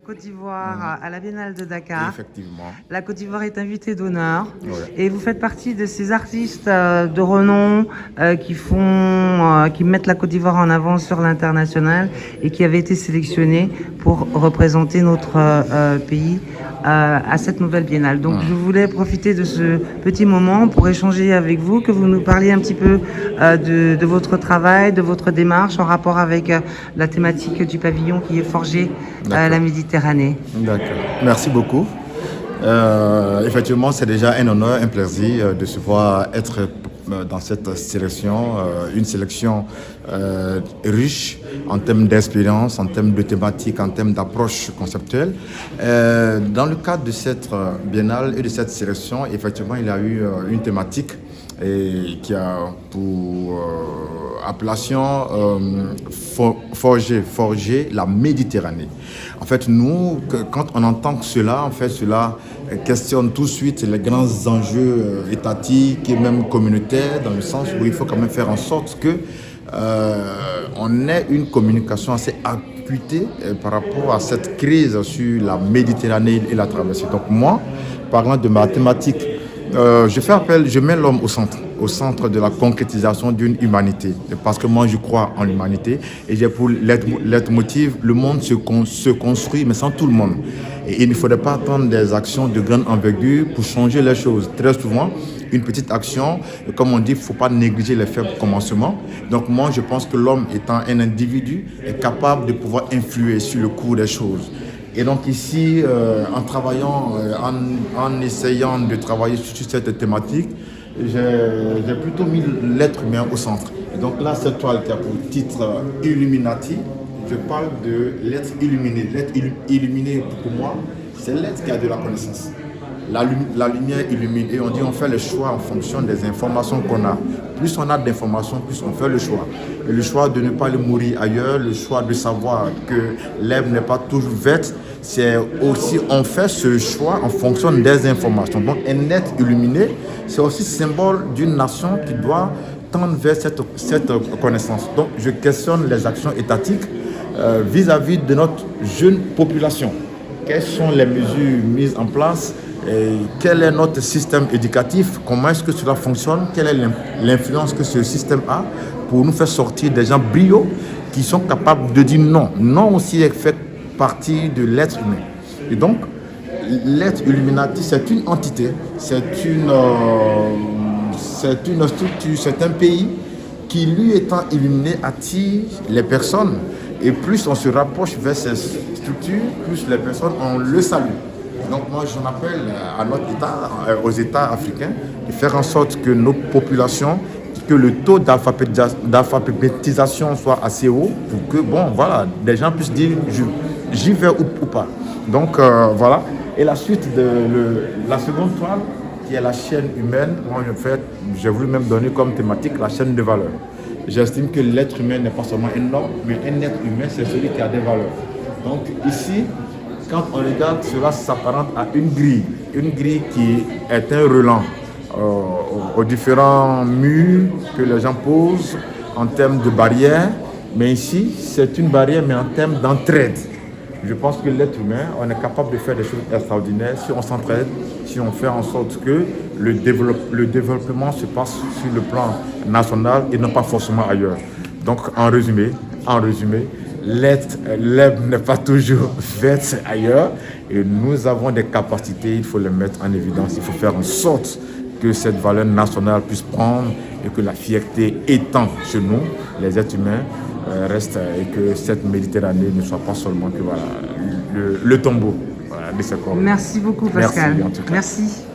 Côte d'Ivoire à la Biennale de Dakar. Effectivement. La Côte d'Ivoire est invitée d'honneur. Ouais. Et vous faites partie de ces artistes de renom qui mettent la Côte d'Ivoire en avant sur l'international et qui avaient été sélectionnés pour représenter notre pays à cette nouvelle biennale. Donc je voulais profiter de ce petit moment pour échanger avec vous, que vous nous parliez un petit peu de votre travail, de votre démarche en rapport avec la thématique du pavillon qui est forgé à la Méditerranée. D'accord. Merci beaucoup. Effectivement, c'est déjà un honneur, un plaisir de se voir être dans cette sélection, une sélection riche en termes d'expérience, en termes de thématiques, en termes d'approche conceptuelle. Dans le cadre de cette biennale et de cette sélection, effectivement, il y a eu une thématique qui a pour appellation forger la Méditerranée. En fait, nous, quand on entend cela, en fait, cela questionne tout de suite les grands enjeux étatiques et même communautaires, dans le sens où il faut quand même faire en sorte que on ait une communication assez appuyée par rapport à cette crise sur la Méditerranée et la traversée. Donc moi, parlant de ma thématique, je mets l'homme au centre de la concrétisation d'une humanité. Parce que moi, je crois en l'humanité et j'ai pour leitmotiv, le monde se construit, mais sans tout le monde. Et il ne faudrait pas attendre des actions de grande envergure pour changer les choses. Très souvent, une petite action, comme on dit, il ne faut pas négliger les faibles commencements. Donc moi, je pense que l'homme étant un individu est capable de pouvoir influer sur le cours des choses. Et donc ici, en travaillant, en essayant de travailler sur cette thématique, j'ai plutôt mis l'être humain au centre. Et donc là, cette toile qui a pour titre Illuminati, je parle de l'être illuminé. L'être illuminé, pour moi, c'est l'être qui a de la connaissance. La lumière illumine et on fait le choix en fonction des informations qu'on a. Plus on a d'informations, plus on fait le choix. Et le choix de ne pas aller mourir ailleurs, le choix de savoir que l'herbe n'est pas toujours verte, c'est aussi, on fait ce choix en fonction des informations. Donc un être illuminé, c'est aussi symbole d'une nation qui doit tendre vers cette connaissance. Donc je questionne les actions étatiques vis-à-vis de notre jeune population. Quelles sont les mesures mises en place? Et quel est notre système éducatif? Comment est-ce que cela fonctionne? Quelle est l'influence que ce système a pour nous faire sortir des gens brillants qui sont capables de dire non? Non aussi fait partie de l'être humain. Et donc, l'être Illuminati, c'est une entité, c'est une structure, c'est un pays qui, lui étant illuminé, attire les personnes. Et plus on se rapproche vers ces structures, plus les personnes ont le salut. Donc moi, j'en appelle à notre État, aux États africains, de faire en sorte que nos populations, que le taux d'alphabétisation soit assez haut pour que, des gens puissent dire j'y vais ou pas. Donc voilà. Et la suite de la seconde toile, qui est la chaîne humaine, moi j'ai voulu même donner comme thématique la chaîne de valeurs. J'estime que l'être humain n'est pas seulement un homme, mais un être humain, c'est celui qui a des valeurs. Donc ici, quand on regarde, cela s'apparente à une grille qui est un relent aux différents murs que les gens posent en termes de barrières. Mais ici, c'est une barrière, mais en termes d'entraide. Je pense que l'être humain, on est capable de faire des choses extraordinaires si on s'entraide, si on fait en sorte que le développement se passe sur le plan national et non pas forcément ailleurs. Donc, en résumé, l'herbe n'est pas toujours verte ailleurs et nous avons des capacités, il faut les mettre en évidence, il faut faire en sorte que cette valeur nationale puisse prendre et que la fierté étend chez nous, les êtres humains, reste et que cette Méditerranée ne soit pas seulement que le tombeau de ce corps. Merci beaucoup Pascal. Merci en tout cas. Merci.